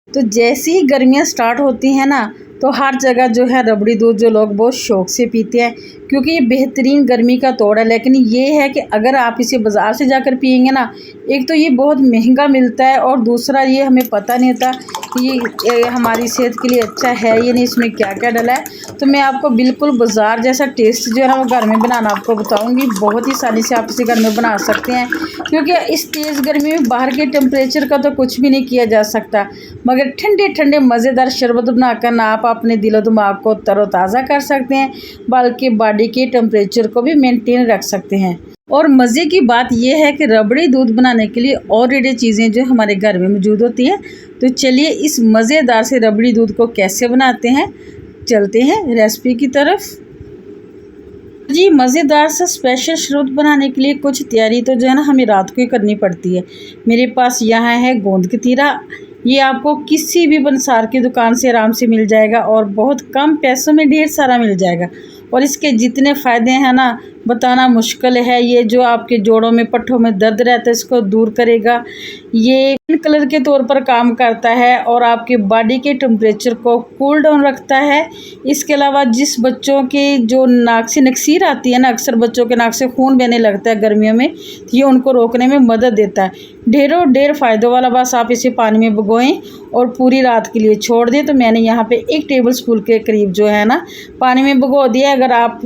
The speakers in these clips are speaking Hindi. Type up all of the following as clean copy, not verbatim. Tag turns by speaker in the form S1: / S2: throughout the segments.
S1: तो जैसे ही गर्मियाँ स्टार्ट होती हैं ना, तो हर जगह जो है रबड़ी दूध जो लोग बहुत शौक़ से पीते हैं, क्योंकि ये बेहतरीन गर्मी का तोड़ है। लेकिन ये है कि अगर आप इसे बाज़ार से जाकर पिएंगे ना, एक तो ये बहुत महंगा मिलता है और दूसरा ये हमें पता नहीं होता कि ये हमारी सेहत के लिए अच्छा है या नहीं, इसमें क्या क्या डला है। तो मैं आपको बिल्कुल बाज़ार जैसा टेस्ट जो है ना वो घर में बनाना आपको बताऊँगी। बहुत ही आसानी से आप इसे घर में बना सकते हैं, क्योंकि इस तेज़ गर्मी में बाहर के टेम्परेचर का तो कुछ भी नहीं किया जा सकता, मगर ठंडे ठंडे मज़ेदार शरबत बनाकर ना आप अपने दिलो दिमाग को तरोताज़ा कर सकते हैं, बल्कि बॉडी के टेम्परेचर को भी मेंटेन रख सकते हैं। और मज़े की बात यह है कि रबड़ी दूध बनाने के लिए ऑलरेडी चीज़ें जो हमारे घर में मौजूद होती हैं। तो चलिए इस मज़ेदार से रबड़ी दूध को कैसे बनाते हैं, चलते हैं रेसिपी की तरफ। जी, मज़ेदार सा स्पेशल शरबत बनाने के लिए कुछ तैयारी तो जो है ना हमें रात को ही करनी पड़ती है। मेरे पास यहाँ है गोंद कतीरा। ये आपको किसी भी पंसार की दुकान से आराम से मिल जाएगा और बहुत कम पैसों में ढेर सारा मिल जाएगा। और इसके जितने फ़ायदे हैं ना बताना मुश्किल है। ये जो आपके जोड़ों में पट्ठों में दर्द रहता है इसको दूर करेगा। ये पेन किलर के तौर पर काम करता है और आपके बॉडी के टेम्परेचर को कूल डाउन रखता है। इसके अलावा जिस बच्चों के जो नाक से नक्सीर आती है ना, अक्सर बच्चों के नाक से खून बहने लगता है गर्मियों में, तो ये उनको रोकने में मदद देता है। ढेर फ़ायदों वाला। बस आप इसे पानी में भिगोएं और पूरी रात के लिए छोड़ दें। तो मैंने यहाँ पे 1 टेबलस्पून के करीब जो है ना पानी में भिगो दिया। अगर आप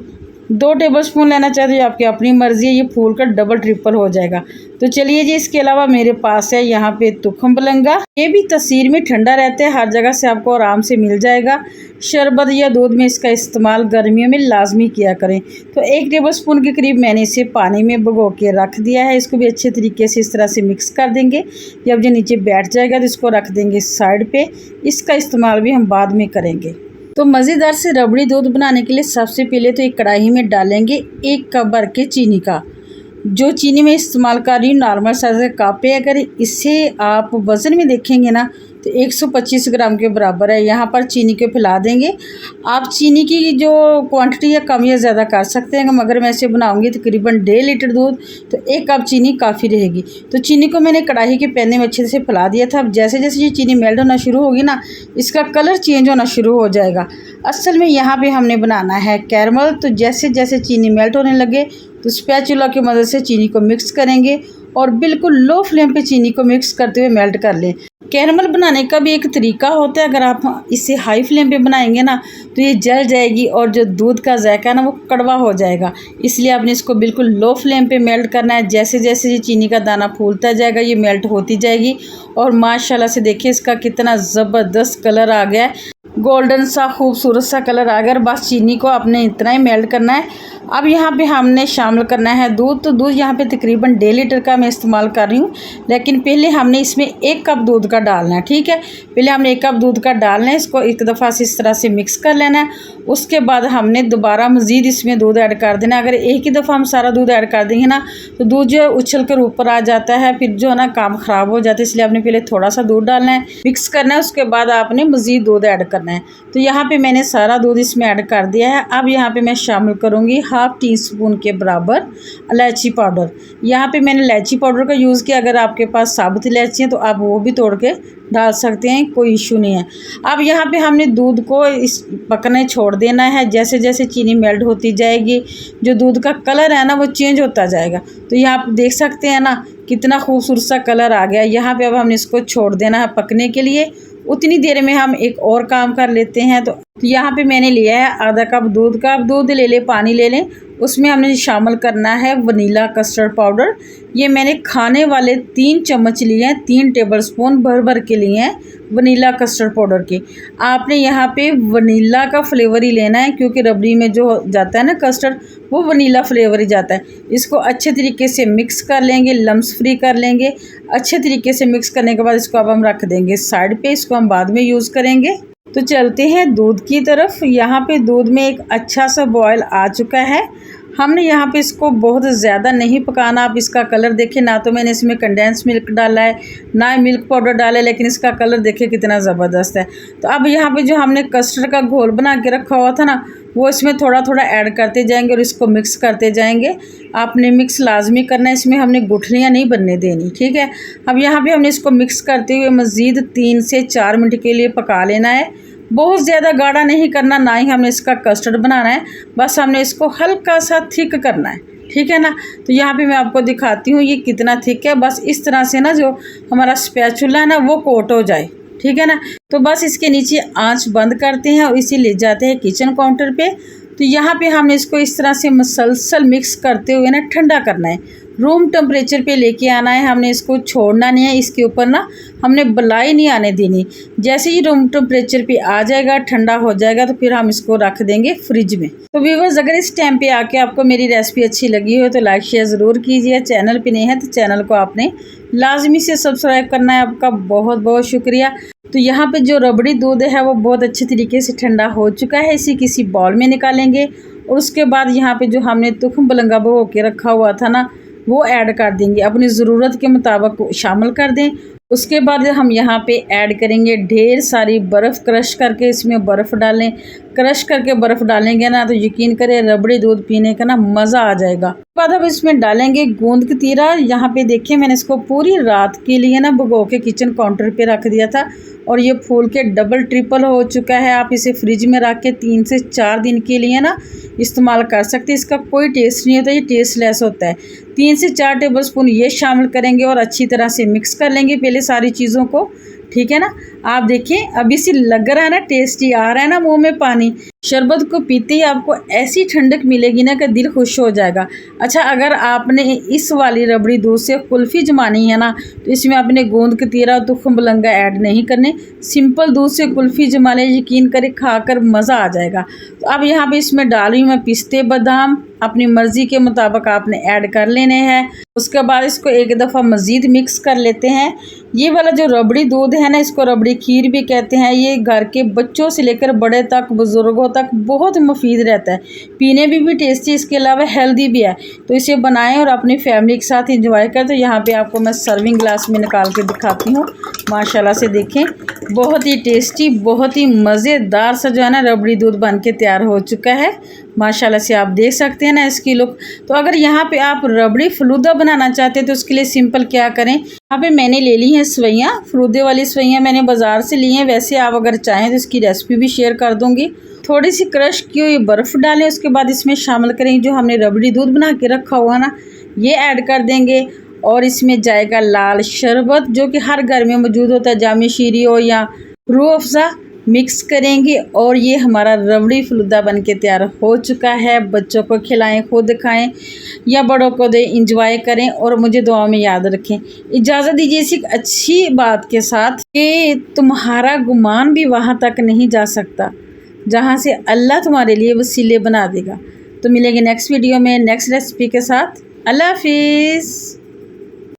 S1: 2 टेबलस्पून लेना चाहते हो आपकी अपनी मर्ज़ी है, ये फूल कर डबल ट्रिपल हो जाएगा। तो चलिए जी, इसके अलावा मेरे पास है यहाँ पे तुखम बलंगा। ये भी तासीर में ठंडा रहता है, हर जगह से आपको आराम से मिल जाएगा। शरबत या दूध में इसका इस्तेमाल गर्मियों में लाजमी किया करें। तो 1 टेबलस्पून के करीब मैंने इसे पानी में भिगो के रख दिया है। इसको भी अच्छे तरीके से इस तरह से मिक्स कर देंगे। जब ये नीचे बैठ जाएगा तो इसको रख देंगे साइड पे। इसका इस्तेमाल भी हम बाद में करेंगे। तो मज़ेदार से रबड़ी दूध बनाने के लिए सबसे पहले तो एक कढ़ाई में डालेंगे 1 कप भर के चीनी का। जो चीनी मैं इस्तेमाल कर रही हूँ नॉर्मल साइज़ का कप है। अगर इसे आप वज़न में देखेंगे ना तो 125 ग्राम के बराबर है। यहाँ पर चीनी को पिला देंगे। आप चीनी की जो क्वांटिटी है कम या ज़्यादा कर सकते हैं, मगर मैं इसे बनाऊँगी तकरीबन 1.5 लीटर दूध, तो 1 कप चीनी काफ़ी रहेगी। तो चीनी को मैंने कढ़ाई के पैने में अच्छे से पिला दिया था। अब जैसे जैसे ये चीनी मेल्ट होना शुरू होगी ना, इसका कलर चेंज होना शुरू हो जाएगा। असल में यहाँ पे हमने बनाना है कैरमल। तो जैसे जैसे चीनी मेल्ट होने लगे तो स्पैचुला की मदद से चीनी को मिक्स करेंगे और बिल्कुल लो फ्लेम पे चीनी को मिक्स करते हुए मेल्ट कर लें। कैरमल बनाने का भी एक तरीका होता है। अगर आप इसे हाई फ्लेम पे बनाएंगे ना तो ये जल जाएगी और जो दूध का जायका है ना वो कड़वा हो जाएगा। इसलिए आपने इसको बिल्कुल लो फ्लेम पे मेल्ट करना है। जैसे जैसे ये चीनी का दाना फूलता जाएगा ये मेल्ट होती जाएगी। और माशाल्लाह से देखिए इसका कितना ज़बरदस्त कलर आ गया है, गोल्डन सा खूबसूरत सा कलर आ गया। बस चीनी को आपने इतना ही मेल्ट करना है। अब यहाँ पे हमने शामिल करना है दूध। तो दूध यहाँ पे तकरीबन 1.5 लीटर का मैं इस्तेमाल कर रही हूँ, लेकिन पहले हमने इसमें 1 कप दूध का डालना है। ठीक है, पहले हमने 1 कप दूध का डालना है। इसको एक दफ़ा से इस तरह से मिक्स कर लेना है। उसके बाद हमने दोबारा मज़ीद इसमें दूध ऐड कर देना है। अगर एक ही दफ़ा हम सारा दूध ऐड कर देंगे ना तो दूध जो है उछल कर ऊपर आ जाता है, फिर जो है ना काम ख़राब हो जाता है। इसलिए आपने पहले थोड़ा सा दूध डालना है, मिक्स करना है, उसके बाद आपने मज़ीद दूध ऐड करना है। तो यहाँ पे मैंने सारा दूध इसमें ऐड कर दिया है। अब यहाँ पे मैं शामिल करूँगी 1/2 टीस्पून के बराबर इलायची पाउडर। यहाँ पे मैंने इलायची पाउडर का यूज़ किया। अगर आपके पास साबुत इलायची है तो आप वो भी तोड़ के डाल सकते हैं, कोई इशू नहीं है। अब यहाँ पे हमने दूध को इस पकने छोड़ देना है। जैसे जैसे चीनी मेल्ट होती जाएगी जो दूध का कलर है ना वो चेंज होता जाएगा। तो यहाँ आप देख सकते हैं ना कितना खूबसूरत सा कलर आ गया। यहाँ पे अब हमने इसको छोड़ देना है पकने के लिए। उतनी देर में हम एक और काम कर लेते हैं। तो यहाँ पे मैंने लिया है आधा कप दूध का। अब दूध ले लें, पानी ले लें, उसमें हमने शामिल करना है वनीला कस्टर्ड पाउडर। ये मैंने खाने वाले 3 चम्मच लिए हैं, 3 टेबलस्पून भर के लिए हैं वनीला कस्टर्ड पाउडर के। आपने यहाँ पे वनीला का फ्लेवर ही लेना है, क्योंकि रबड़ी में जो जाता है ना कस्टर्ड वो वनीला फ्लेवर ही जाता है। इसको अच्छे तरीके से मिक्स कर लेंगे, लम्स फ्री कर लेंगे। अच्छे तरीके से मिक्स करने के बाद इसको अब हम रख देंगे साइड पे, इसको हम बाद में यूज़ करेंगे। तो चलते हैं दूध की तरफ। यहाँ पे दूध में एक अच्छा सा बॉयल आ चुका है। हमने यहाँ पे इसको बहुत ज़्यादा नहीं पकाना। आप इसका कलर देखिए, ना तो मैंने इसमें कंडेंस मिल्क डाला है ना मिल्क पाउडर डाला है, लेकिन इसका कलर देखिए कितना ज़बरदस्त है। तो अब यहाँ पे जो हमने कस्टर्ड का घोल बना के रखा हुआ था ना, वो इसमें थोड़ा थोड़ा ऐड करते जाएंगे और इसको मिक्स करते जाएंगे। आपने मिक्स लाजमी करना है, इसमें हमने गुठलियाँ नहीं बनने देनी, ठीक है। अब यहाँ पे हमने इसको मिक्स करते हुए मज़ीद 3 से 4 मिनट के लिए पका लेना है। बहुत ज़्यादा गाढ़ा नहीं करना, ना ही हमने इसका कस्टर्ड बनाना है, बस हमने इसको हल्का सा थिक करना है, ठीक है ना। तो यहाँ पे मैं आपको दिखाती हूँ ये कितना थिक है। बस इस तरह से ना जो हमारा स्पैचुला है ना वो कोट हो जाए, ठीक है ना। तो बस इसके नीचे आंच बंद करते हैं और इसे ले जाते हैं किचन काउंटर पे। तो यहाँ पे हमने इसको इस तरह से मसलसल मिक्स करते हुए ना ठंडा करना है, रूम टेम्परेचर पे लेके आना है। हमने इसको छोड़ना नहीं है, इसके ऊपर ना हमने बलाई नहीं आने देनी। जैसे ही रूम टेम्परेचर पे आ जाएगा, ठंडा हो जाएगा, तो फिर हम इसको रख देंगे फ्रिज में। तो व्यूअर्स, अगर इस टाइम पे आके आपको मेरी रेसिपी अच्छी लगी हो तो लाइक शेयर ज़रूर कीजिए। चैनल पे नहीं है तो चैनल को आपने लाजमी से सब्सक्राइब करना है। आपका बहुत बहुत शुक्रिया। तो यहाँ पे जो रबड़ी दूध है वो बहुत अच्छे तरीके से ठंडा हो चुका है। इसे किसी बाउल में निकालेंगे और उसके बाद यहाँ पे जो हमने तुखम बलंगा भिगो के रखा हुआ था ना, वो ऐड कर देंगे। अपनी ज़रूरत के मुताबिक शामिल कर दें। उसके बाद हम यहाँ पे ऐड करेंगे ढेर सारी बर्फ़, क्रश करके इसमें बर्फ़ डालें। क्रश करके बर्फ़ डालेंगे ना तो यकीन करें रबड़ी दूध पीने का ना मज़ा आ जाएगा। उसके बाद अब इसमें डालेंगे गोंद कतीरा। यहाँ पे देखिए मैंने इसको पूरी रात के लिए ना भिगो के किचन काउंटर पे रख दिया था और ये फूल के डबल ट्रिपल हो चुका है। आप इसे फ्रिज में रख के 3 से 4 दिन के लिए ना इस्तेमाल कर सकते हैं। इसका कोई टेस्ट नहीं होता, ये टेस्टलेस होता है। 3 से 4 टेबलस्पून ये शामिल करेंगे और अच्छी तरह से मिक्स कर लेंगे पहले सारी चीज़ों को, ठीक है ना। आप देखिए अभी से लग रहा है ना, टेस्टी आ रहा है ना मुंह में पानी। शरबत को पीते ही आपको ऐसी ठंडक मिलेगी ना कि दिल खुश हो जाएगा। अच्छा, अगर आपने इस वाली रबड़ी दूध से कुल्फ़ी जमानी है ना, तो इसमें आपने गोंद कतीरा तुखम बलंगा ऐड नहीं करने, सिंपल दूध से कुल्फ़ी जमा ले, यकीन करें खाकर मज़ा आ जाएगा। तो अब यहाँ पे इसमें डाल रही हूँ मैं पिस्ते बादाम, अपनी मर्ज़ी के मुताबिक आपने ऐड कर लेने हैं। उसके बाद इसको एक दफ़ा मज़ीद मिक्स कर लेते हैं। ये वाला जो रबड़ी दूध है ना, इसको रबड़ी खीर भी कहते हैं। ये घर के बच्चों से लेकर बड़े तक, बुज़ुर्गों तक बहुत मुफीद रहता है, पीने भी टेस्टी, इसके अलावा हेल्दी भी है। तो इसे बनाएं और अपनी फैमिली के साथ इंजॉय करें। तो यहाँ पे आपको मैं सर्विंग ग्लास में निकाल के दिखाती हूँ। माशाल्लाह से देखें, बहुत ही टेस्टी, बहुत ही मज़ेदार सा जो है ना रबड़ी दूध बन के तैयार हो चुका है। माशाल्लाह से आप देख सकते हैं ना इसकी लुक। तो अगर यहाँ पे आप रबड़ी फलूदा बनाना चाहते हैं तो उसके लिए सिंपल क्या करें, यहाँ पे मैंने ले ली हैं सवैयाँ, फलूदे वाली सवैयाँ मैंने बाज़ार से ली हैं। वैसे आप अगर चाहें तो इसकी रेसिपी भी शेयर कर दूँगी। थोड़ी सी क्रश की हुई बर्फ़ डालें, उसके बाद इसमें शामिल करें जो हमने रबड़ी दूध बना के रखा हुआ ना, ये ऐड कर देंगे। और इसमें जाएगा लाल शरबत जो कि हर घर में मौजूद होता है, जामी शीरी हो या रूह अफ़ज़ा। मिक्स करेंगे और ये हमारा रबड़ी फलूदा बन के तैयार हो चुका है। बच्चों को खिलाएं, खुद खाएं या बड़ों को दें, इंजॉय करें और मुझे दुआ में याद रखें। इजाज़त दीजिए इसी अच्छी बात के साथ कि तुम्हारा गुमान भी वहाँ तक नहीं जा सकता जहाँ से अल्लाह तुम्हारे लिए वसीले बना देगा। तो मिलेंगे नेक्स्ट वीडियो में नेक्स्ट रेसिपी के साथ। अल्लाह हाफिज़।